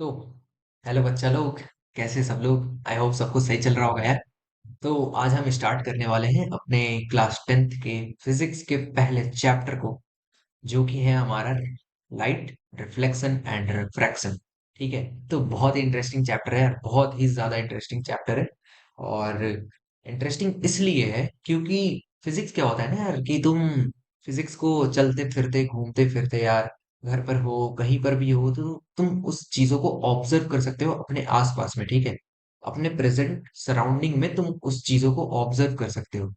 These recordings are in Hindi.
तो हेलो बच्चा लोग। कैसे सब लोग? आई होप सब कुछ सही चल रहा होगा यार। तो आज हम स्टार्ट करने वाले हैं अपने क्लास 10th के फिजिक्स के पहले चैप्टर को, जो कि है हमारा लाइट रिफ्लेक्शन एंड रिफ्रैक्शन। ठीक है। तो बहुत ही इंटरेस्टिंग चैप्टर है यार, बहुत ही ज्यादा इंटरेस्टिंग चैप्टर है। और इंटरेस्टिंग इसलिए है क्योंकि फिजिक्स क्या होता है ना यार, कि तुम फिजिक्स को चलते फिरते घूमते फिरते यार, घर पर हो कहीं पर भी हो, तो तुम उस चीजों को ऑब्जर्व कर सकते हो अपने आसपास में। ठीक है। अपने प्रेजेंट सराउंडिंग में तुम उस चीजों को ऑब्जर्व कर सकते हो।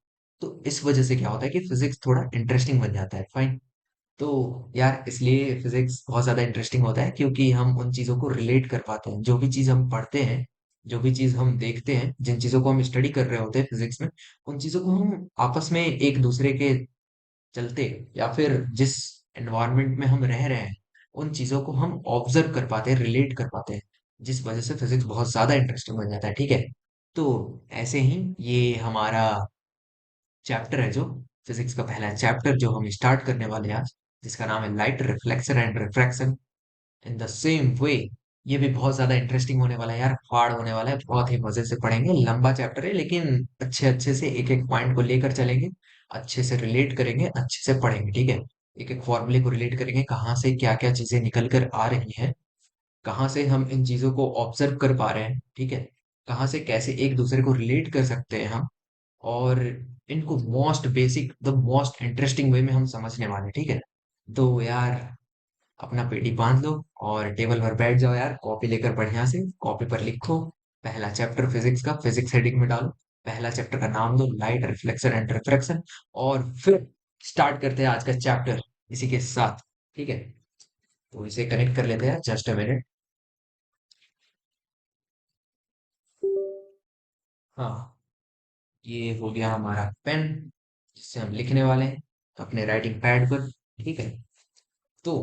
तो इस वजह से क्या होता है कि फिजिक्स थोड़ा इंटरेस्टिंग बन जाता है। फाइन। तो यार इसलिए फिजिक्स बहुत ज्यादा इंटरेस्टिंग होता है क्योंकि हम उन चीजों को रिलेट कर पाते हैं, जो भी चीज हम पढ़ते हैं, जो भी चीज हम देखते हैं, जिन चीजों को हम स्टडी कर रहे होते हैं फिजिक्स में, उन चीजों को हम आपस में एक दूसरे के चलते, या फिर जिस एनवायरनमेंट में हम रह रहे हैं, उन चीजों को हम ऑब्जर्व कर पाते हैं, रिलेट कर पाते हैं, जिस वजह से फिजिक्स बहुत ज्यादा इंटरेस्टिंग बन जाता है। ठीक है। तो ऐसे ही ये हमारा चैप्टर है, जो फिजिक्स का पहला चैप्टर जो हम स्टार्ट करने वाले हैं आज, जिसका नाम है light reflection and refraction in the same way. ये भी बहुत ज्यादा इंटरेस्टिंग होने वाला है यार, फाड़ होने वाला है, बहुत ही मजे से पढ़ेंगे। लंबा चैप्टर है लेकिन अच्छे अच्छे से एक एक पॉइंट को लेकर चलेंगे, अच्छे से रिलेट करेंगे, अच्छे से पढ़ेंगे। ठीक है। एक एक फॉर्मूले को रिलेट करेंगे, कहाँ से क्या क्या चीजें निकल कर आ रही हैं, कहाँ से हम इन चीजों को ऑब्जर्व कर पा रहे हैं। ठीक है। कहाँ से कैसे एक दूसरे को रिलेट कर सकते हैं हम, और इनको most basic the most interesting way में हम समझने वाले हैं। ठीक है। तो यार अपना पेटी बांध लो और टेबल पर बैठ जाओ यार, कॉपी लेकर बढ़िया से कॉपी पर लिखो। पहला चैप्टर फिजिक्स का फिजिक्स हेडिंग में डालो, पहला चैप्टर का नाम दो लाइट रिफ्लेक्शन एंड रिफ्रैक्शन, और फिर स्टार्ट करते हैं आज का चैप्टर इसी के साथ। ठीक है। तो इसे कनेक्ट कर लेते हैं, जस्ट अ मिनट। हाँ, ये हो गया हमारा पेन, जिससे हम लिखने वाले हैं अपने राइटिंग पैड पर। ठीक है। तो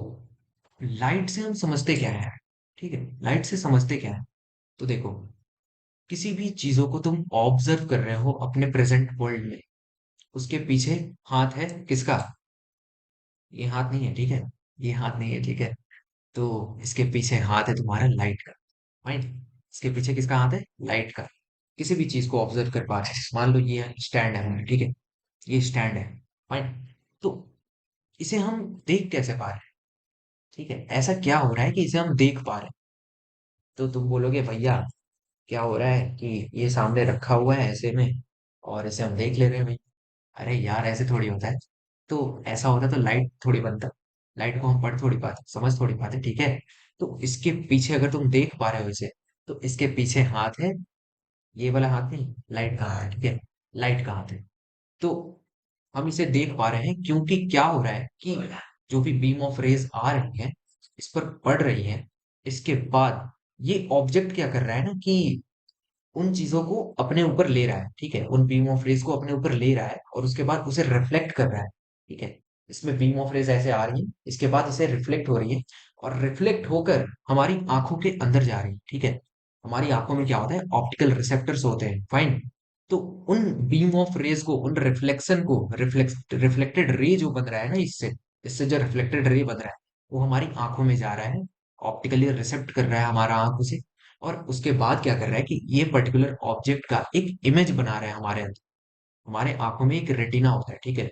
लाइट से हम समझते क्या है? ठीक है, लाइट से समझते क्या है? तो देखो, किसी भी चीजों को तुम ऑब्जर्व कर रहे हो अपने प्रेजेंट वर्ल्ड में, उसके पीछे हाथ है किसका? ये हाथ नहीं है, ठीक है। ये हाथ नहीं है, ठीक है। तो इसके पीछे हाथ है तुम्हारा लाइट का। फाइन। इसके पीछे किसका हाथ है? लाइट का। किसी भी चीज को ऑब्जर्व कर पा रहे हैं, मान लो ये स्टैंड है हमारा, ठीक है। ये स्टैंड है। फाइन। तो इसे हम देख कैसे पा रहे हैं? ठीक है, ऐसा क्या हो रहा है कि इसे हम देख पा रहे हैं? तो तुम बोलोगे भैया, क्या हो रहा है कि ये सामने रखा हुआ है ऐसे में, और इसे हम देख ले रहे हैं भाई। अरे यार, ऐसे थोड़ी होता है। तो ऐसा होता तो लाइट थोड़ी बनता। लाइट को हम पढ़ थोड़ी पाते, समझ थोड़ी पाते। ठीक है। तो इसके पीछे अगर तुम देख पा रहे हो इसे, तो इसके पीछे हाथ है। ये वाला हाथ नहीं, लाइट का हाथ है। ठीक है। लाइट का हाथ है। तो हम इसे देख पा रहे हैं क्योंकि क्या हो रहा है कि जो भी बीम ऑफ रेज आ रही है, इस पर पड़ रही है, इसके बाद ये ऑब्जेक्ट क्या कर रहा है ना, कि उन चीजों को अपने ऊपर ले रहा है। ठीक है, उन बीम ऑफ रेज को अपने ऊपर ले रहा है और उसके बाद उसे रिफ्लेक्ट कर रहा है। ठीक है। इसमें बीम ऑफ रेज ऐसे आ रही है, इसके बाद इसे रिफ्लेक्ट हो रही है, और रिफ्लेक्ट होकर हमारी आंखों के अंदर जा रही है। ठीक है। हमारी आंखों में क्या होता है? ऑप्टिकल रिसेप्टर्स होते हैं। फाइन। तो उन बीम ऑफ रेज को, उन रिफ्लेक्शन को, रिफ्लेक्टेड रे जो बन रहा है ना, इससे इससे जो रिफ्लेक्टेड रे बन रहा है, वो हमारी आंखों में जा रहा है, ऑप्टिकली रिसेप्ट कर रहा है हमारा आंख उसे, और उसके बाद क्या कर रहा है कि ये पर्टिकुलर ऑब्जेक्ट का एक इमेज बना रहा है हमारे अंदर। हमारे आंखों में एक रेटिना होता है, ठीक है।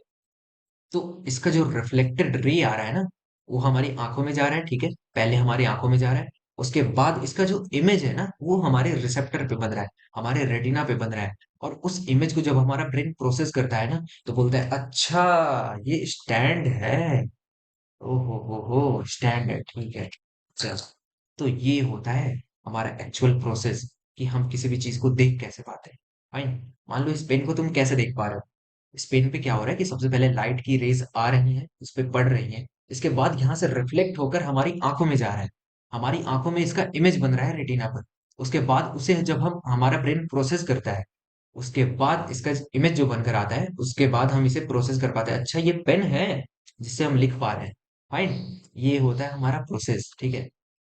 तो इसका जो रिफ्लेक्टेड रे आ रहा है ना, वो हमारी आंखों में जा रहा है। ठीक है, पहले हमारी आंखों में जा रहा है, उसके बाद इसका जो इमेज है ना, वो हमारे रिसेप्टर पे बन रहा है, हमारे रेटिना पे बन रहा है। और उस इमेज को जब हमारा ब्रेन प्रोसेस करता है ना, तो बोलता है अच्छा, ये स्टैंड है। हो स्टैंड है, ठीक है। चल, तो ये होता है हमारा एक्चुअल प्रोसेस, कि हम किसी भी चीज को देख कैसे पाते हैं। फाइन। मान लो इस पेन को तुम कैसे देख पा रहे हो? इस पेन पे क्या हो रहा है कि सबसे पहले लाइट की रेज आ रही है, उस पे पड़ रही है, इसके बाद यहाँ से रिफ्लेक्ट होकर हमारी आंखों में जा रहा है, हमारी आंखों में इसका इमेज बन रहा है रेटिना पर। उसके बाद उसे जब हम, हमारा ब्रेन प्रोसेस करता है, उसके बाद इसका इमेज जो बनकर आता है, उसके बाद हम इसे प्रोसेस कर पाते हैं, अच्छा ये पेन है जिससे हम लिख पा रहे हैं। फाइन। ये होता है हमारा प्रोसेस। ठीक है।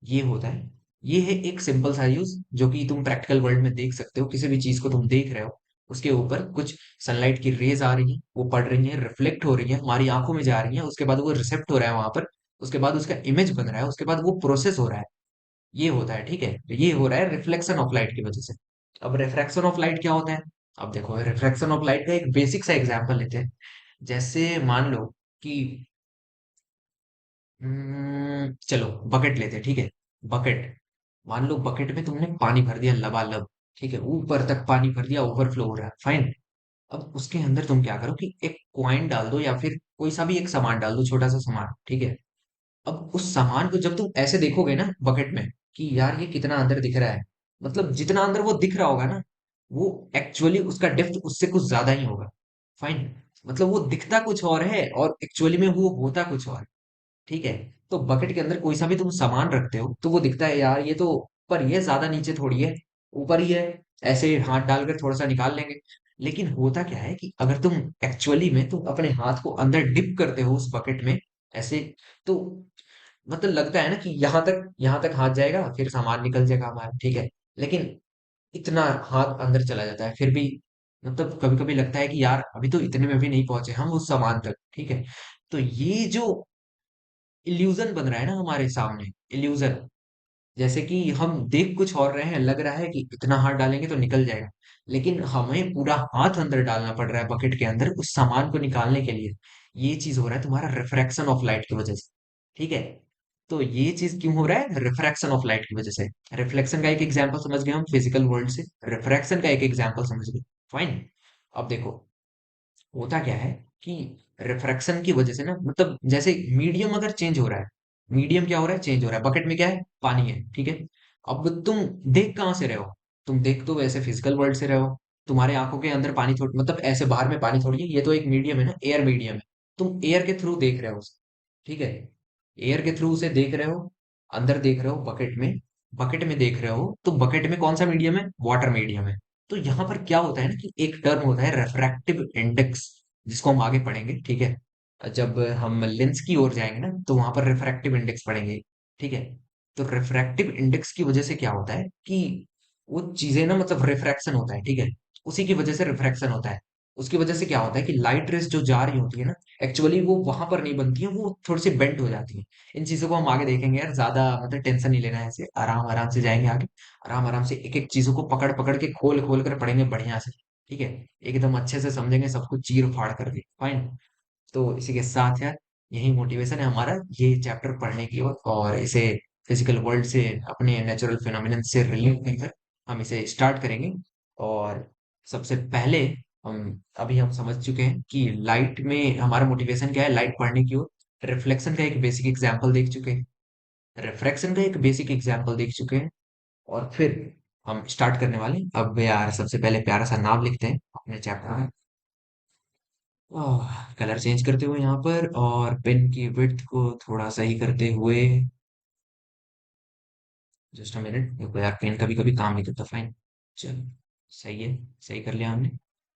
ये होता है, ये है एक सिंपल सा यूज, जो कि तुम प्रैक्टिकल वर्ल्ड में देख सकते हो। किसी भी चीज को तुम देख रहे हो, उसके ऊपर कुछ सनलाइट की रेज आ रही है, वो पड़ रही है, रिफ्लेक्ट हो रही है, हमारी आंखों में जा रही है, उसके बाद वो रिसेप्ट हो रहा है वहां पर, उसके बाद उसका इमेज बन रहा है, उसके बाद वो प्रोसेस हो रहा है। ये होता है, ठीक है। तो ये हो रहा है रिफ्लेक्शन ऑफ लाइट की वजह से। अब रिफ्रैक्शन ऑफ लाइट क्या होता है? अब देखो, रिफ्रैक्शन ऑफ लाइट का एक बेसिक सा एग्जांपल लेते हैं। जैसे मान लो कि चलो बकेट लेते हैं, ठीक है। बकेट, मान लो बकेट में तुमने पानी भर दिया लबालब, ठीक है, ऊपर तक पानी भर दिया, ओवरफ्लो हो रहा है, फाइन। अब उसके अंदर तुम क्या करो कि एक कॉइन डाल दो या फिर कोई सा भी एक सामान डाल दो, छोटा सा सामान, ठीक है। अब उस सामान को जब तुम ऐसे देखोगे ना बकेट में कि यार ये कितना अंदर दिख रहा है, मतलब जितना अंदर वो दिख रहा होगा ना, वो एक्चुअली उसका डेप्थ उससे कुछ ज्यादा ही होगा, फाइन। मतलब वो दिखता कुछ और है और एक्चुअली में वो होता कुछ और है, ठीक है। तो बकेट के अंदर कोई सा भी तुम सामान रखते हो तो वो दिखता है यार ये तो ऊपर ही है, ज्यादा नीचे थोड़ी है, ऊपर ही है, ऐसे हाथ डालकर थोड़ा सा निकाल लेंगे। लेकिन होता क्या है कि अगर तुम एक्चुअली में तुम अपने हाथ को अंदर डिप करते हो उस बकेट में ऐसे, तो मतलब लगता है ना कि यहाँ तक हाथ जाएगा फिर सामान निकल जाएगा हमारा, ठीक है। लेकिन इतना हाथ अंदर चला जाता है फिर भी, मतलब कभी कभी लगता है कि यार अभी तो इतने में भी नहीं पहुंचे हम उस सामान तक, ठीक है। तो ये जो इल्यूजन बन रहा है ना हमारे सामने, इल्यूजन, जैसे कि हम देख कुछ और रहे हैं, लग रहा है कि इतना हाथ डालेंगे तो निकल जाएगा, लेकिन हमें पूरा हाथ अंदर डालना पड़ रहा है बकेट के अंदर उस सामान को निकालने के लिए। ये चीज हो रहा है तुम्हारा रिफ्रैक्शन ऑफ लाइट की वजह से, ठीक है। तो ये चीज क्यों हो रहा है? रिफ्रैक्शन ऑफ लाइट की वजह से। रिफ्लेक्शन का एक एग्जांपल समझ गए हम फिजिकल वर्ल्ड से, रिफ्रैक्शन का एक एग्जांपल समझ गए, फाइन। अब देखो, होता क्या है कि रिफ्रैक्शन की वजह से ना, मतलब जैसे मीडियम अगर चेंज हो रहा है, मीडियम क्या हो रहा है? चेंज हो रहा है। बकेट में क्या है? पानी है, ठीक है। अब तुम देख कहाँ से रहे हो? तुम देख तो वैसे फिजिकल वर्ल्ड से रहे हो। तुम्हारे आंखों के अंदर पानी थोड़ी, मतलब ऐसे बाहर में पानी थोड़ी है, ये तो एक मीडियम है ना, एयर मीडियम है। तुम एयर के थ्रू देख रहे हो उसे, ठीक है। एयर के थ्रू उसे देख रहे हो, अंदर देख रहे हो बकेट में, बकेट में देख रहे हो तो बकेट में कौन सा मीडियम है? वाटर मीडियम है। तो यहाँ पर क्या होता है ना कि एक टर्म होता है रेफ्रैक्टिव इंडेक्स, जिसको हम आगे पढ़ेंगे, ठीक है। जब हम लेंस की ओर जाएंगे ना तो वहां पर रिफ्रैक्टिव इंडेक्स पढ़ेंगे, ठीक है। तो रिफ्रैक्टिव इंडेक्स की वजह से क्या होता है कि वो चीजें ना, मतलब रिफ्रैक्शन होता है, ठीक है। उसी की वजह से रिफ्रैक्शन होता है। उसकी वजह से क्या होता है कि लाइट रेस जो जा रही होती है ना, एक्चुअली वो वहां पर नहीं बनती है, वो थोड़ी सी बेंट हो जाती है। इन चीजों को हम आगे देखेंगे यार, ज्यादा मतलब टेंशन नहीं लेना है, ऐसे आराम आराम से जाएंगे आगे। आराम आराम से एक एक चीजों को पकड़ पकड़ के खोल खोल कर पढ़ेंगे बढ़िया से, ठीक है। एकदम अच्छे से समझेंगे, सब कुछ चीर फाड़ करके, फाइन। तो इसी के साथ यार, यही मोटिवेशन है हमारा ये चैप्टर पढ़ने की ओर, और इसे फिजिकल वर्ल्ड से, अपने नेचुरल फिनोमिनन से रिलेट कर हम इसे स्टार्ट करेंगे। और सबसे पहले अभी हम समझ चुके हैं कि लाइट में हमारा मोटिवेशन क्या है, लाइट पढ़ने की ओर। रिफ्लेक्शन का एक बेसिक एग्जाम्पल देख चुके हैं, रिफ्रैक्शन का एक बेसिक एग्जाम्पल देख चुके हैं, और फिर हम स्टार्ट करने वाले हैं। अब यार सबसे पहले प्यारा सा नाम लिखते हैं अपने चैप्टर में। कलर चेंज करते हुए यहाँ पर, और पेन की विड्थ को थोड़ा सही करते हुए, जस्ट अ मिनट, देखो यार पेन कभी कभी काम नहीं करता, फाइन। चलो, सही है, सही कर लिया हमने।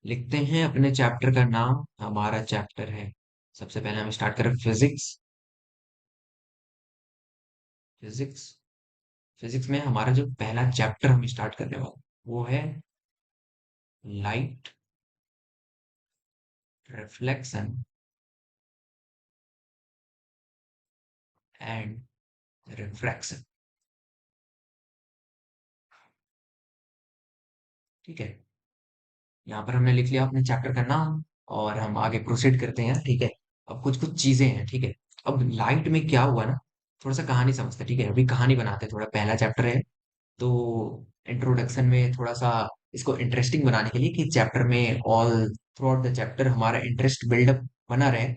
लिखते हैं अपने चैप्टर का नाम, हमारा चैप्टर है, सबसे पहले हम स्टार्ट करें फिजिक्स। फिजिक्स, फिजिक्स में हमारा जो पहला चैप्टर हम स्टार्ट करने वाले वो है लाइट रिफ्लेक्शन एंड रिफ्रैक्शन, ठीक है। यहाँ पर हमने लिख लिया अपने चैप्टर का नाम, और हम आगे प्रोसीड करते हैं, ठीक है। अब कुछ कुछ चीजें हैं, ठीक है। अब लाइट में क्या हुआ ना, थोड़ा सा कहानी समझते हैं, ठीक है। अभी कहानी बनाते हैं, थोड़ा पहला चैप्टर है तो इंट्रोडक्शन में थोड़ा सा इसको इंटरेस्टिंग बनाने के लिए कि चैप्टर में all through out the chapter हमारा इंटरेस्ट बिल्डअप बना रहे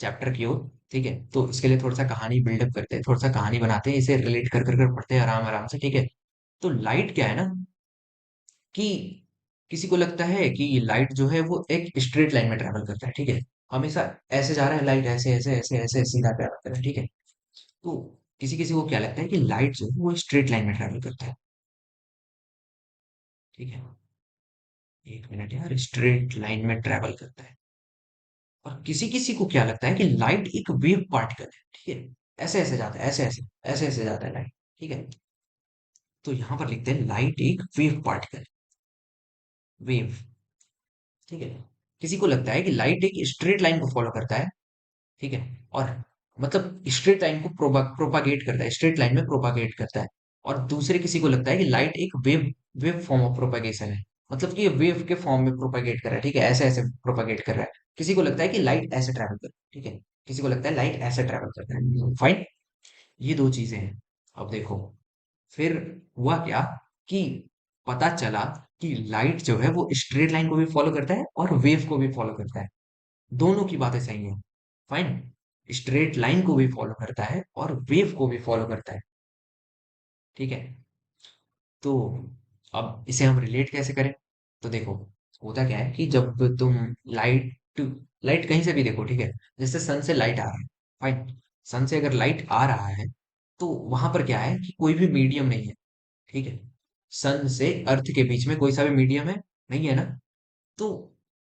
चैप्टर की ओर, ठीक है। तो इसके लिए थोड़ा सा कहानी बिल्डअप करते हैं, थोड़ा सा कहानी बनाते हैं, इसे रिलेट कर कर कर पढ़ते हैं आराम आराम से, ठीक है। तो लाइट क्या है ना कि किसी को लगता है कि लाइट जो है वो एक स्ट्रेट लाइन में ट्रेवल करता है, ठीक है। हमेशा ऐसे जा रहा है लाइट, ऐसे ऐसे ऐसे ऐसे सीधा ट्रेवल कर रहा है, ठीक है। तो किसी किसी को क्या लगता है कि लाइट जो है वो स्ट्रेट लाइन में ट्रेवल करता है, ठीक है। एक मिनट यार, स्ट्रेट लाइन में ट्रेवल करता है। और किसी किसी को क्या लगता है कि लाइट एक वेव पार्टिकल है, ठीक है। ऐसे ऐसे जाता है, ऐसे ऐसे ऐसे ऐसे जाता है लाइट, ठीक है। तो यहां पर लिखते हैं लाइट एक वेव पार्टिकल, वेव, ठीक है। किसी को लगता है कि लाइट एक स्ट्रेट लाइन को फॉलो करता है, ठीक है। और मतलब स्ट्रेट लाइन को प्रोपागेट करता है, स्ट्रेट लाइन में प्रोपागेट करता है। और दूसरे किसी को लगता है कि लाइट एक wave wave form of propagation है, मतलब कि ये वेव के फॉर्म में प्रोपेगेट कर रहा है, ठीक है, ऐसे ऐसे प्रोपेगेट कर रहा है। किसी को लगता है कि लाइट ऐसे ट्रैवल कर, ठीक है, किसी को लगता है लाइट ऐसे ट्रैवल करता है, फाइन। ये दो चीजें हैं। अब देखो, फिर हुआ क्या कि पता चला कि लाइट जो है वो स्ट्रेट लाइन को भी फॉलो करता है और वेव को भी फॉलो करता है। दोनों की बातें सही हैं, फाइन। स्ट्रेट लाइन को भी फॉलो करता है और वेव को भी फॉलो करता है, ठीक है। तो अब इसे हम रिलेट कैसे करें? तो देखो, होता क्या है कि जब तुम लाइट लाइट कहीं से भी देखो, ठीक है, जैसे सन से लाइट आ रहा है, फाइन। सन से अगर लाइट आ रहा है तो वहां पर क्या है कि कोई भी मीडियम नहीं है, ठीक है। सन से अर्थ के बीच में कोई सा भी मीडियम है, नहीं है ना। तो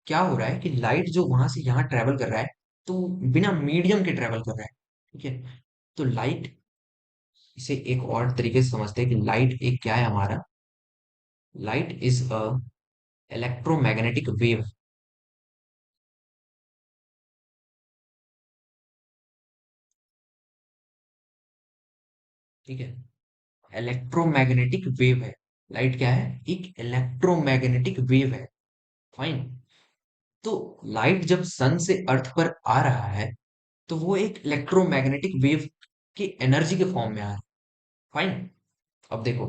क्या हो रहा है कि लाइट जो वहां से यहाँ ट्रेवल कर रहा है, तो बिना मीडियम के ट्रेवल कर रहा है, ठीक है। तो लाइट, इसे एक और तरीके से समझते हैं कि लाइट एक क्या है हमारा, light is a electromagnetic wave, ठीक है। इलेक्ट्रोमैग्नेटिक वेव है। लाइट क्या है? एक इलेक्ट्रोमैग्नेटिक वेव है, फाइन। तो लाइट जब सन से अर्थ पर आ रहा है तो वो एक इलेक्ट्रोमैग्नेटिक वेव की एनर्जी के फॉर्म में आ रहा है, फाइन। अब देखो,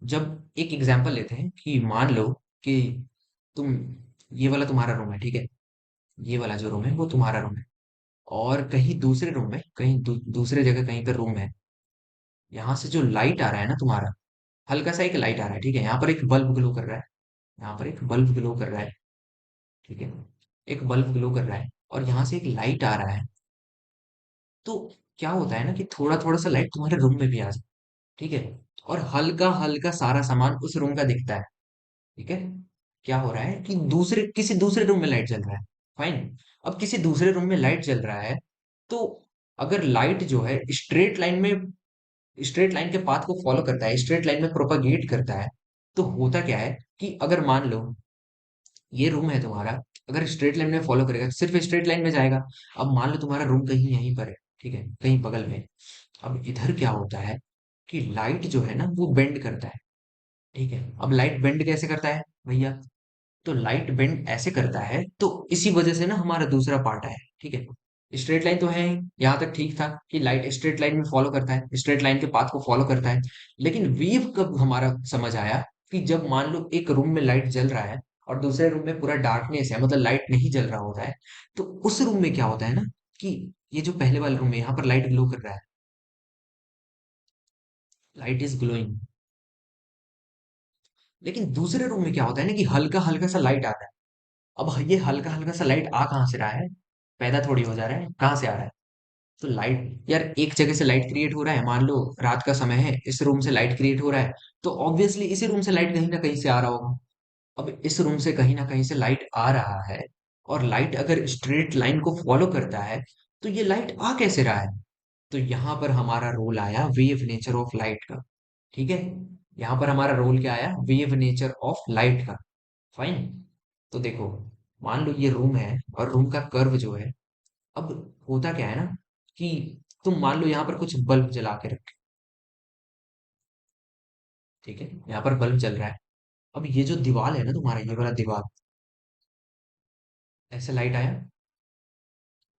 जब एक एग्जांपल लेते हैं कि मान लो कि तुम, ये वाला तुम्हारा रूम है, ठीक है, ये वाला जो रूम है वो तुम्हारा रूम है, और कहीं दूसरे रूम में, कहीं दूसरे जगह कहीं पर रूम है, यहाँ से जो लाइट आ रहा है ना तुम्हारा, हल्का सा एक लाइट आ रहा है, ठीक है, यहाँ पर एक बल्ब ग्लो कर रहा है, यहाँ पर एक बल्ब ग्लो कर रहा है, ठीक है, एक बल्ब ग्लो कर रहा है और यहाँ से एक लाइट आ रहा है। तो क्या होता है ना कि थोड़ा थोड़ा सा लाइट तुम्हारे रूम में भी आ जाए, ठीक है, और हल्का हल्का सारा सामान उस रूम का दिखता है, ठीक है। क्या हो रहा है कि दूसरे किसी दूसरे रूम में लाइट जल रहा है, फाइन। अब किसी दूसरे रूम में लाइट जल रहा है, तो अगर लाइट जो है स्ट्रेट लाइन में, स्ट्रेट लाइन के पाथ को फॉलो करता है, स्ट्रेट लाइन में प्रोपागेट करता है, तो होता क्या है कि अगर मान लो ये रूम है तुम्हारा, अगर स्ट्रेट लाइन में फॉलो करेगा सिर्फ स्ट्रेट लाइन में जाएगा। अब मान लो तुम्हारा रूम कहीं यहीं पर है, ठीक है, कहीं बगल में। अब इधर क्या होता है कि लाइट जो है ना वो बेंड करता है, ठीक है। अब लाइट बेंड कैसे करता है भैया? तो लाइट बेंड ऐसे करता है, तो इसी वजह से ना हमारा दूसरा पार्ट आया, ठीक है। स्ट्रेट लाइन तो है ही, यहाँ तक ठीक था कि लाइट स्ट्रेट लाइन में फॉलो करता है, स्ट्रेट लाइन के पाथ को फॉलो करता है। लेकिन वीव कब हमारा समझ आया कि जब मान लो एक रूम में लाइट जल रहा है और दूसरे रूम में पूरा डार्कनेस है, मतलब लाइट नहीं जल रहा होता है, तो उस रूम में क्या होता है ना कि ये जो पहले वाला रूम है यहाँ पर लाइट ग्लो कर रहा है, लाइट इज ग्लोइंग। लेकिन दूसरे रूम में क्या होता है ना कि हल्का हल्का सा लाइट आता है। अब ये हल्का हल्का सा लाइट आ कहाँ से रहा है? पैदा थोड़ी हो जा रहा है, कहाँ से आ रहा है? तो लाइट यार, एक जगह से लाइट क्रिएट हो रहा है, मान लो रात का समय है, इस रूम से लाइट क्रिएट हो रहा है, तो ऑब्वियसली इसी रूम से लाइट कहीं ना कहीं से आ रहा होगा। अब इस रूम से कहीं ना कहीं से लाइट आ रहा है, और लाइट अगर स्ट्रेट लाइन को फॉलो करता है, तो ये लाइट आ कैसे रहा है? तो यहाँ पर हमारा रोल आया वेव नेचर ऑफ लाइट का, ठीक है। यहाँ पर हमारा रोल क्या आया? वेव नेचर ऑफ लाइट का, फाइन। तो देखो, मान लो ये रूम है और रूम का कर्व जो है, अब होता क्या है ना कि तुम मान लो यहाँ पर कुछ बल्ब जला के रखे, ठीक है, यहाँ पर बल्ब जल रहा है। अब ये जो दीवार है ना तुम्हारा, ये वाला दीवार, ऐसे लाइट आया,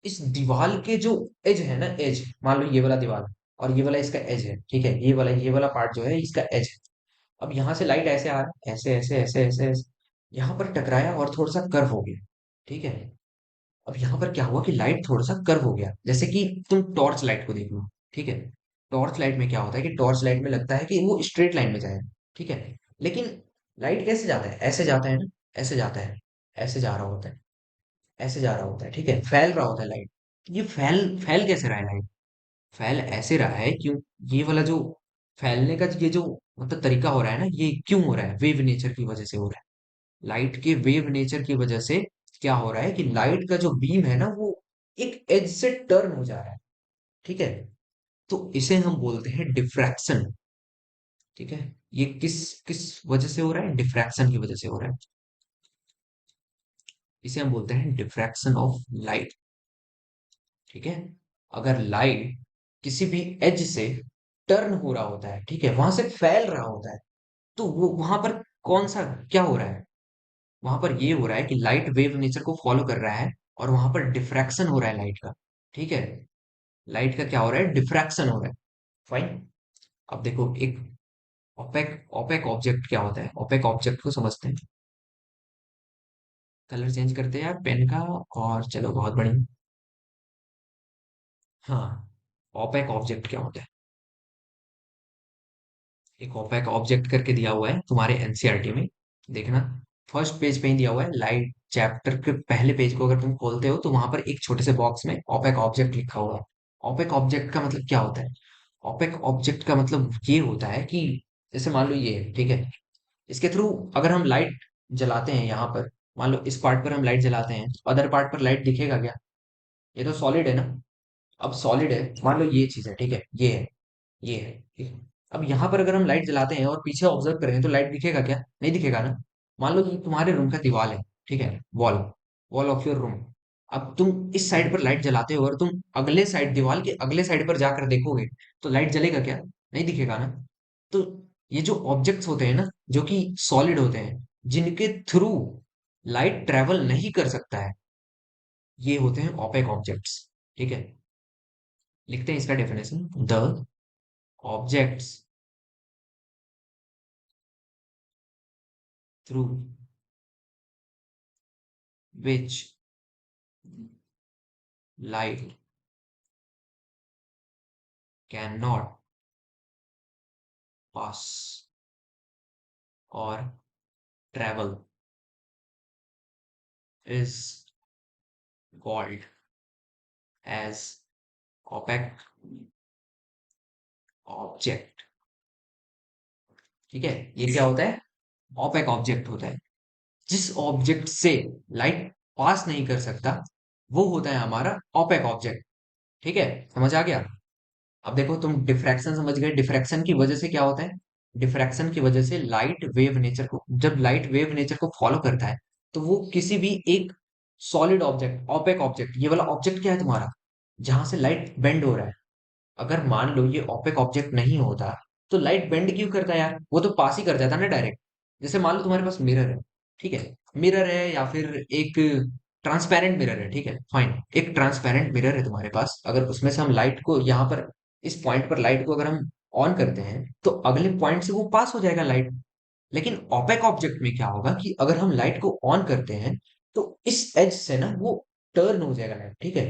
इस दीवार के जो एज है ना, एज, मान लो ये वाला दीवार और ये वाला इसका एज है, ठीक है, ये वाला पार्ट जो है इसका एज है। अब यहाँ से लाइट ऐसे आ रहा है, ऐसे ऐसे ऐसे ऐसे ऐसे, यहाँ पर टकराया और थोड़ा सा कर्व हो गया, ठीक है। अब यहाँ पर क्या हुआ कि लाइट थोड़ा सा कर्व हो गया, जैसे कि तुम टॉर्च लाइट को देख लो, ठीक है। टॉर्च लाइट में क्या होता है कि टॉर्च लाइट में लगता है कि वो स्ट्रेट लाइन में जाएगा, ठीक है। लेकिन लाइट कैसे जाता है? ऐसे जाता है ना, ऐसे जाता है, ऐसे जा रहा होता है, ऐसे जा रहा होता है, ठीक है, फैल रहा होता है लाइट। ये फैल फैल कैसे रहा है लाइट? फैल ऐसे रहा है क्यों, ये वाला जो फैलने का ये जो मतलब तरीका हो रहा है ना, ये क्यों हो रहा है? वेव नेचर की वजह से हो रहा है। लाइट के वेव नेचर की वजह से क्या हो रहा है कि लाइट का जो बीम है ना वो एक एज से टर्न हो जा रहा है, ठीक है। तो इसे हम बोलते हैं डिफ्रैक्शन, ठीक है। ये किस किस वजह से हो रहा है? डिफ्रैक्शन की वजह से हो रहा है। इसे हम बोलते हैं डिफ्रैक्शन ऑफ लाइट, ठीक है। अगर लाइट किसी भी एज से टर्न हो रहा होता है, ठीक है, वहां से फैल रहा होता है। तो वो वहां पर कौन सा क्या हो रहा है? वहां पर ये हो रहा है कि लाइट वेव नेचर को फॉलो कर रहा है, और वहां पर डिफ्रैक्शन हो रहा है लाइट का। ठीक है, लाइट का क्या हो रहा है? डिफ्रैक्शन हो रहा है। फाइन। अब देखो, एक ओपेक ओपेक ऑब्जेक्ट क्या होता है? ओपेक ऑब्जेक्ट को समझते हैं। कलर चेंज करते हैं यार पेन का। और चलो, बहुत बढ़िया। हाँ, ओपेक ऑब्जेक्ट क्या होता है? एक ओपेक ऑब्जेक्ट करके दिया हुआ है तुम्हारे एनसीईआरटी में। देखना, फर्स्ट पेज पे ही दिया हुआ है। लाइट चैप्टर के पहले पेज को अगर तुम खोलते हो तो वहां पर एक छोटे से बॉक्स में ओपेक ऑब्जेक्ट लिखा हुआ है। ओपेक ऑब्जेक्ट का मतलब क्या होता है? ओपेक ऑब्जेक्ट का मतलब ये होता है कि जैसे मान लो ये है, ठीक है, इसके थ्रू अगर हम लाइट जलाते हैं यहाँ पर, मान लो इस पार्ट पर हम लाइट जलाते हैं, अदर पार्ट पर लाइट दिखेगा क्या? ये तो सॉलिड है ना। अब सॉलिड है, मान लो ये चीज है, ठीक है, ये है, ये है, ठीक है। अब यहाँ पर अगर हम लाइट जलाते हैं और पीछे ऑब्जर्व करें तो लाइट दिखेगा क्या? नहीं दिखेगा ना। मान लो कि तुम्हारे रूम का दीवार है, ठीक है, wall, wall of your room. अब तुम इस साइड पर लाइट जलाते हो और तुम अगले साइड, दीवार के अगले साइड पर जाकर देखोगे तो लाइट जलेगा क्या? नहीं दिखेगा ना। तो ये जो ऑब्जेक्ट्स होते हैं ना, जो कि सॉलिड होते हैं, जिनके थ्रू लाइट ट्रेवल नहीं कर सकता है, ये होते हैं ओपेक ऑब्जेक्ट्स। ठीक है, लिखते हैं इसका definition. The objects through which light cannot pass or travel is called as opaque object। ठीक है, ये क्या होता है? opaque ऑब्जेक्ट होता है। जिस ऑब्जेक्ट से लाइट पास नहीं कर सकता, वो होता है हमारा opaque ऑब्जेक्ट। ठीक है, समझ आ गया? अब देखो, तुम डिफ्रैक्शन समझ गए। डिफ्रैक्शन की वजह से क्या होता है? डिफ्रैक्शन की वजह से लाइट वेव नेचर को, जब लाइट वेव नेचर को फॉलो करता है, तो वो किसी भी एक सॉलिड ऑब्जेक्ट, ओपेक ऑब्जेक्ट, ये वाला ऑब्जेक्ट क्या है तुम्हारा, जहां से लाइट बेंड हो रहा है, अगर मान लो ये ओपेक ऑब्जेक्ट नहीं होता, तो लाइट बेंड क्यों करता है यार? वो तो पास ही कर जाता ना डायरेक्ट। जैसे मान लो तुम्हारे पास मिरर है, ठीक है, मिरर है या फिर एक ट्रांसपेरेंट मिरर है, ठीक है, फाइन, एक ट्रांसपेरेंट मिरर है तुम्हारे पास। अगर उसमें से हम लाइट को यहाँ पर, इस पॉइंट पर लाइट को अगर हम ऑन करते हैं, तो अगले पॉइंट से वो पास हो जाएगा लाइट। लेकिन ओपेक ऑब्जेक्ट में क्या होगा कि अगर हम लाइट को ऑन करते हैं, तो इस एज से ना वो टर्न हो जाएगा लाइट, ठीक है,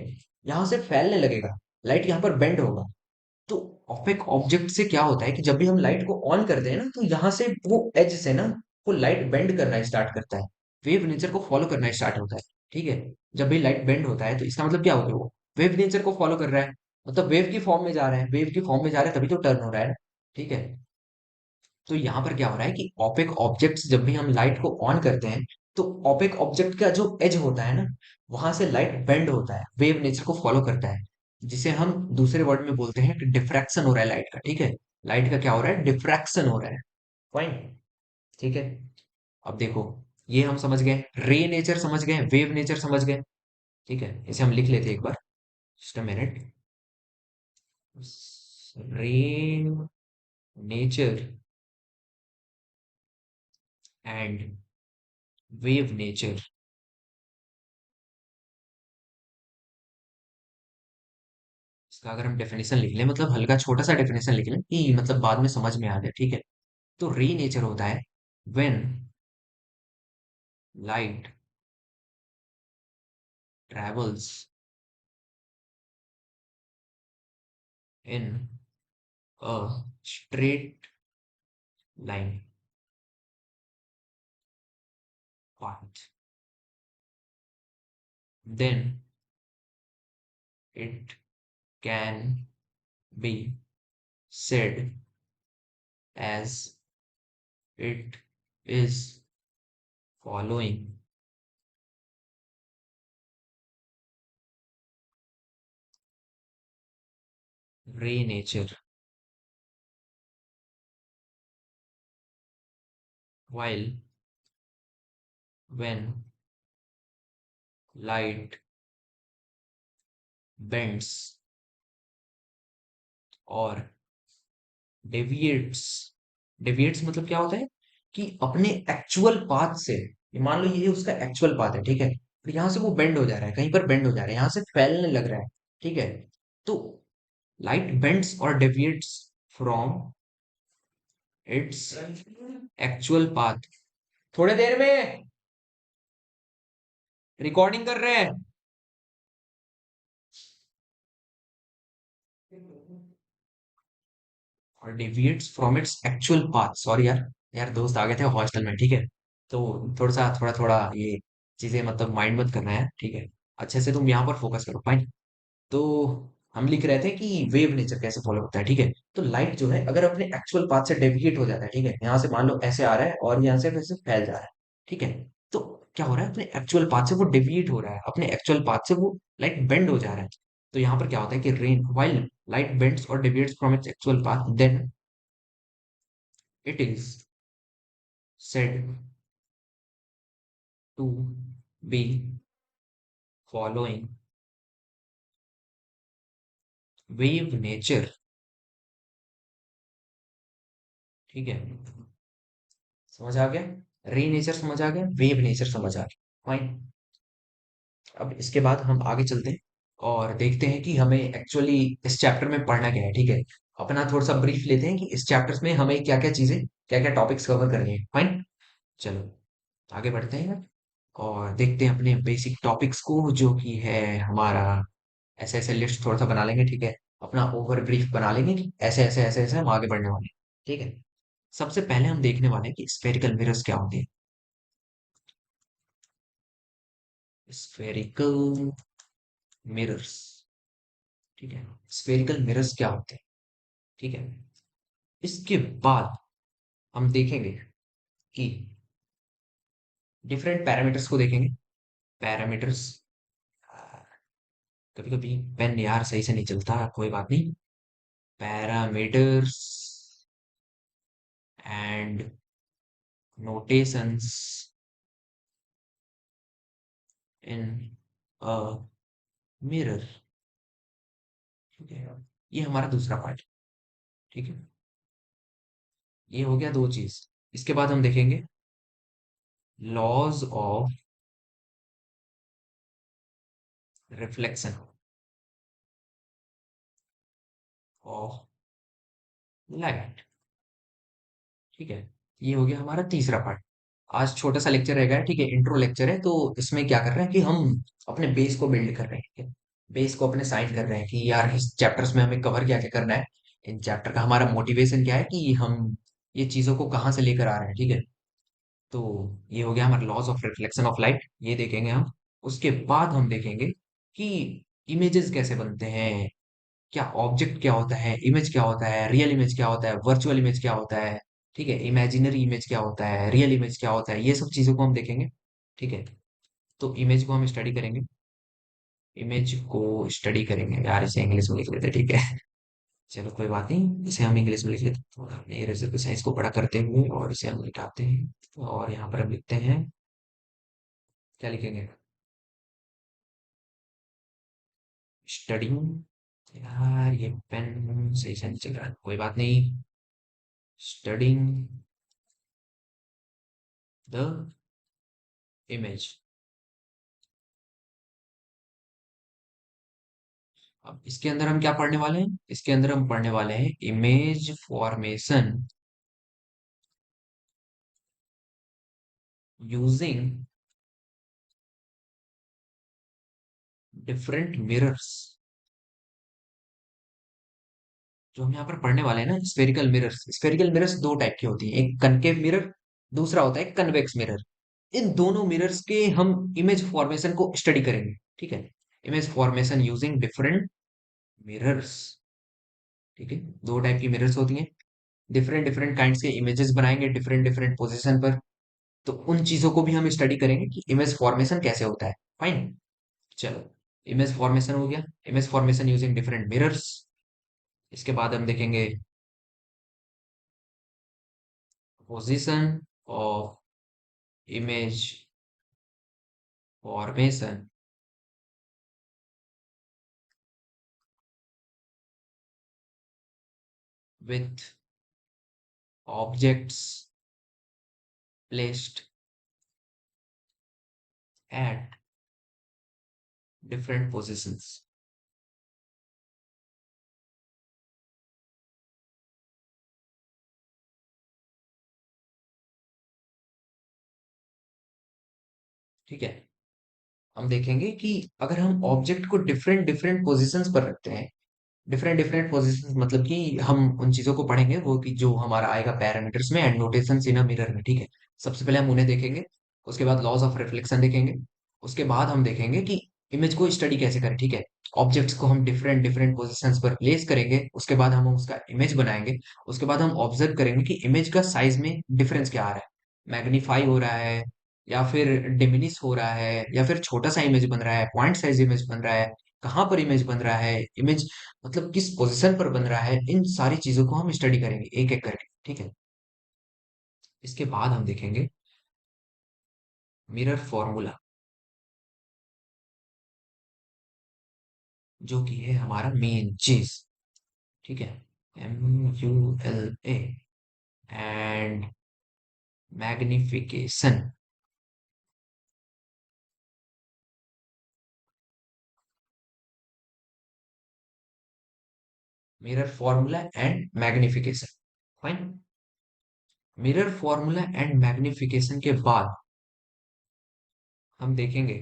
यहां से फैलने लगेगा, लाइट यहाँ पर बेंड होगा। तो ओपेक ऑब्जेक्ट से क्या होता है कि जब भी हम लाइट को ऑन करते हैं ना, तो यहाँ से वो एज से ना वो लाइट बेंड करना स्टार्ट करता है, वेव नेचर को फॉलो करना स्टार्ट होता है। ठीक है, जब भी लाइट बेंड होता है तो इसका मतलब क्या हो गया? वो वेव नेचर को फॉलो कर रहा है, मतलब वेव की फॉर्म में जा रहा है, वेव की फॉर्म में जा रहा है, तभी तो टर्न हो रहा है। ठीक है, तो यहाँ पर क्या हो रहा है कि ओपेक ऑब्जेक्ट्स, जब भी हम लाइट को ऑन करते हैं, तो ओपेक ऑब्जेक्ट का जो एज होता है ना, वहां से लाइट बेंड होता है, वेव नेचर को फॉलो करता है, जिसे हम दूसरे वर्ड में बोलते हैं कि डिफ्रैक्शन हो रहा है लाइट का। ठीक है, लाइट का क्या हो रहा है? डिफ्रैक्शन हो रहा है। फाइन। ठीक है, अब देखो, ये हम समझ गए, रे नेचर समझ गए, वेव नेचर समझ गए। ठीक है, इसे हम लिख लेते हैं एक बार, जस्ट अ मिनट। रे नेचर एंड वेव नेचर। इसका अगर हम डेफिनेशन लिख लें, मतलब हल्का छोटा सा डेफिनेशन लिख लें कि मतलब बाद में समझ में आ जाए। ठीक है, तो रे नेचर होता है when light travels in a straight line path, then it can be said as it is following ray nature, while when light bends or deviates. Deviates मतलब क्या होता है कि अपने एक्चुअल पाथ से, ये मान लो ये उसका एक्चुअल पाथ है, ठीक है, तो यहाँ से वो बेंड हो जा रहा है, कहीं पर बेंड हो जा रहा है, यहाँ से फैलने लग रहा है, ठीक है। तो लाइट बेंड्स और deviates from its actual path. थोड़े देर में रिकॉर्डिंग कर रहे हैं। और deviates from its actual path. Sorry यार, यार दोस्त आ गए थे हॉस्टल में, ठीक है, तो थोड़ा थोड़ा ये चीजें मतलब माइंड मत करना है, ठीक है, अच्छे से तुम यहाँ पर फोकस करो, फाइन। तो हम लिख रहे थे कि वेव नेचर कैसे फॉलो होता है, ठीक है। तो लाइट जो है अगर अपने एक्चुअल पाथ से डेविएट हो जाता है, ठीक है, यहाँ से मान लो ऐसे आ रहा है और यहाँ से वैसे फैल जा रहा है, ठीक है, तो क्या हो रहा है, अपने एक्चुअल पाथ से वो डेविएट हो रहा है, अपने एक्चुअल पाथ से वो लाइट बेंड हो जा रहा है। तो यहाँ पर क्या होता है कि रेन वाइल लाइट बेंड्स और deviates from its actual path, then it is said to be following wave nature, ठीक है, समझ आ गया, रे नेचर समझ आ गया, वेव नेचर समझ आ गया, फाइन। अब इसके बाद हम आगे चलते हैं और देखते हैं कि हमें एक्चुअली इस चैप्टर में पढ़ना क्या है, ठीक है। अपना थोड़ा सा ब्रीफ लेते हैं कि इस चैप्टर में हमें क्या क्या चीजें, क्या क्या टॉपिक्स कवर करनी है, फाइन। चलो आगे बढ़ते हैं और देखते हैं अपने बेसिक टॉपिक्स को, जो कि है हमारा, ऐसे ऐसे लिस्ट थोड़ा सा बना लेंगे, ठीक है, अपना ओवर ब्रीफ बना लेंगे कि ऐसे ऐसे ऐसे ऐसे हम आगे बढ़ने वाले हैं, ठीक है। सबसे पहले हम देखने वाले हैं कि स्फेरिकल मिरर्स क्या होती है। स्फेरिकल मिरर्स, ठीक है, स्फेरिकल मिरर्स क्या होते हैं, ठीक है। इसके बाद हम देखेंगे कि डिफरेंट पैरामीटर्स को देखेंगे। पैरामीटर्स, कभी कभी पेन यार सही से नहीं चलता, कोई बात नहीं। Parameters and notations in a mirror, ठीक है, ये हमारा दूसरा पार्ट, ठीक है। ये हो गया दो चीज। इसके बाद हम देखेंगे laws of reflection of light, ठीक है। ये हो गया हमारा तीसरा पार्ट। आज छोटा सा लेक्चर रहेगा, ठीक है, इंट्रो लेक्चर है, तो इसमें क्या कर रहे हैं कि हम अपने बेस को बिल्ड कर रहे हैं, ठीक है, बेस को अपने साइड कर रहे हैं कि यार इस चैप्टर्स में हमें कवर क्या क्या करना है, इन चैप्टर का हमारा मोटिवेशन क्या है, कि हम ये चीजों को कहाँ से लेकर आ रहे हैं, ठीक है। तो ये हो गया हमारा laws of reflection of light, ये देखेंगे हम। उसके बाद हम देखेंगे कि इमेजेस कैसे बनते हैं, क्या ऑब्जेक्ट क्या होता है, इमेज क्या होता है, रियल इमेज क्या होता है, वर्चुअल इमेज क्या होता है, ठीक है, इमेजिनरी इमेज क्या होता है, रियल इमेज क्या होता है, ये सब चीजों को हम देखेंगे, ठीक है। तो इमेज को हम स्टडी करेंगे, इमेज को स्टडी करेंगे, यार इसे इंग्लिश में लिख लेते, ठीक है। चलो कोई बात नहीं, इसे हम इंग्लिश में लिख लेते हैं, अपने इरेजर साइंस को बड़ा करते हुए, और इसे हम मिटाते हैं, और यहाँ पर हम लिखते हैं, क्या लिखेंगे, स्टडी। यार ये पेन सही से नहीं चल रहा है, कोई बात नहीं, स्टडिंग द इमेज। अब इसके अंदर हम क्या पढ़ने वाले हैं, इसके अंदर हम पढ़ने वाले हैं image formation using different mirrors. जो हम यहाँ पर पढ़ने वाले हैं ना, स्फेरिकल मिरर्स, स्फेरिकल मिरर्स दो टाइप की होती हैं, एक कनकेव मिरर, दूसरा होता है कन्वेक्स मिरर। इन दोनों मिरर्स के हम इमेज फॉर्मेशन को स्टडी करेंगे, ठीक है, image formation using different mirrors, ठीक है। दो टाइप की मिरर्स होती हैं, डिफरेंट डिफरेंट काइंड्स के इमेजेस बनाएंगे डिफरेंट डिफरेंट पोजीशन पर। तो उन चीजों को भी हम स्टडी करेंगे कि इमेज फॉर्मेशन कैसे होता है, फाइन। चलो, इमेज फॉर्मेशन हो गया, image formation using different mirrors. इसके बाद हम देखेंगे position of image formation with objects placed at different positions. ठीक है, हम देखेंगे कि अगर हम ऑब्जेक्ट को डिफरेंट डिफरेंट पोजीशंस पर रखते हैं, डिफरेंट डिफरेंट पोजीशंस मतलब कि हम उन चीजों को पढ़ेंगे वो कि जो हमारा आएगा पैरामीटर्स में and notations in a mirror में। ठीक है, सबसे पहले हम उन्हें देखेंगे, उसके बाद लॉज ऑफ रिफ्लेक्शन देखेंगे, उसके बाद हम देखेंगे कि इमेज को स्टडी कैसे करें। ठीक है, ऑब्जेक्ट्स को हम डिफरेंट डिफरेंट पोजीशंस पर प्लेस करेंगे, उसके बाद हम उसका इमेज बनाएंगे, उसके बाद हम ऑब्जर्व करेंगे कि इमेज का साइज में डिफरेंस क्या आ रहा है, मैग्नीफाई हो रहा है या फिर डिमिनिश हो रहा है या फिर छोटा सा इमेज बन रहा है, पॉइंट साइज इमेज बन रहा है, कहाँ पर इमेज बन रहा है, इमेज मतलब किस पोजीशन पर बन रहा है। इन सारी चीजों को हम स्टडी करेंगे एक एक करके। ठीक है, इसके बाद हम देखेंगे मिरर फॉर्मूला, जो कि है हमारा मेन चीज। ठीक है, MULA and magnification. Mirror formula and magnification, fine. Mirror formula and magnification के बाद हम देखेंगे,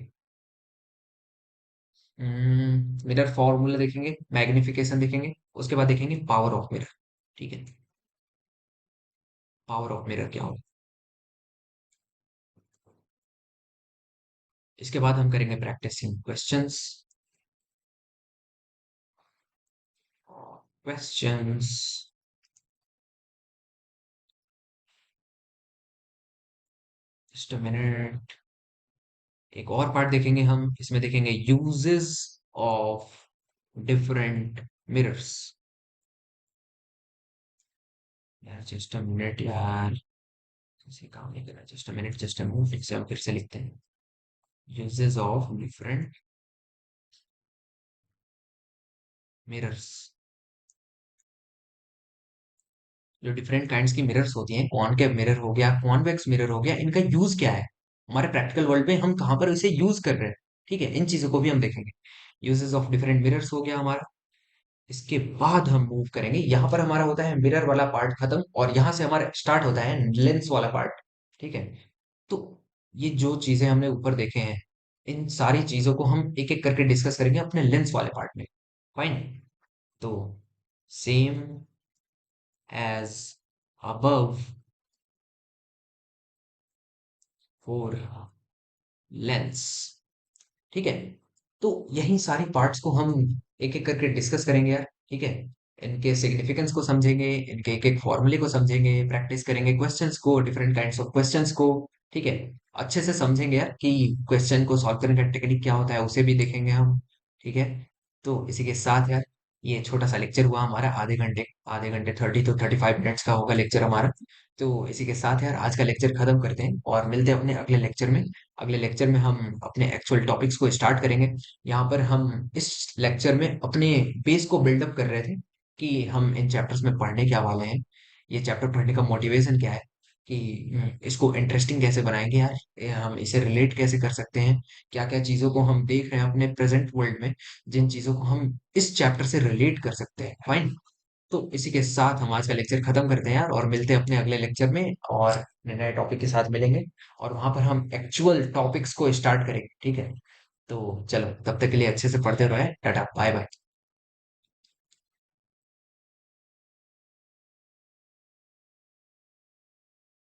मिरर फॉर्मूला देखेंगे, मैग्निफिकेशन देखेंगे, उसके बाद देखेंगे पावर ऑफ मिरर। ठीक है, पावर ऑफ मिरर क्या होगा, इसके बाद हम करेंगे practising questions. Questions, just a minute. एक और पार्ट देखेंगे हम, इसमें देखेंगे यूजेस ऑफ डिफरेंट मिरर्स। यार जस्ट अ मिनट यार, ऐसे काम नहीं करना, just a minute just a minute, फिर से हम फिर से लिखते हैं, यूजेस ऑफ डिफरेंट मिरर्स। जो डिफरेंट काइंड्स की मिरर्स होती हैं, कॉनकेव मिरर हो गया, कॉन्वेक्स मिरर हो गया, इनका यूज क्या है हमारे प्रैक्टिकल वर्ल्ड में, हम कहाँ पर इसे यूज कर रहे हैं। ठीक है, इन चीजों को भी हम देखेंगे। यूजेस ऑफ डिफरेंट मिरर्स हो गया हमारा। इसके बाद हम मूव करेंगे, यहाँ पर हमारा होता है मिरर वाला पार्ट खत्म और यहाँ से हमारा स्टार्ट होता है लेंस वाला पार्ट। ठीक है, तो ये जो चीजें हमने ऊपर देखे हैं, इन सारी चीजों को हम एक एक करके डिस्कस करेंगे अपने लेंस वाले पार्ट में। फाइन, तो same as above for lens. ठीक है, तो यही सारी पार्ट्स को हम एक एक करके डिस्कस करेंगे यार। ठीक है, इनके सिग्निफिकेंस को समझेंगे, इनके एक एक फॉर्मूले को समझेंगे, प्रैक्टिस करेंगे क्वेश्चंस को, डिफरेंट काइंड्स ऑफ क्वेश्चंस को। ठीक है, अच्छे से समझेंगे यार कि क्वेश्चन को सॉल्व करने का टेक्निक क्या होता है, उसे भी देखेंगे हम। ठीक है, तो इसी के साथ यार ये छोटा सा लेक्चर हुआ हमारा, आधे घंटे 30 to 35 मिनट्स का होगा लेक्चर हमारा। तो इसी के साथ यार आज का लेक्चर खत्म करते हैं और मिलते हैं अपने अगले लेक्चर में। अगले लेक्चर में हम अपने एक्चुअल टॉपिक्स को स्टार्ट करेंगे। यहाँ पर हम इस लेक्चर में अपने बेस को बिल्डअप कर रहे थे कि हम इन चैप्टर्स में पढ़ने क्या वाले हैं, ये चैप्टर पढ़ने का मोटिवेशन क्या है, कि इसको इंटरेस्टिंग कैसे बनाएंगे यार, हम इसे रिलेट कैसे कर सकते हैं, क्या क्या चीजों को हम देख रहे हैं अपने प्रेजेंट वर्ल्ड में, जिन चीजों को हम इस चैप्टर से रिलेट कर सकते हैं। फाइन, तो इसी के साथ हम आज का लेक्चर खत्म करते हैं यार और मिलते हैं अपने अगले लेक्चर में और नए टॉपिक के साथ मिलेंगे और वहां पर हम एक्चुअल टॉपिक्स को स्टार्ट करेंगे। ठीक है, तो चलो तब तक के लिए अच्छे से पढ़ते रहो, टाटा बाय बाय।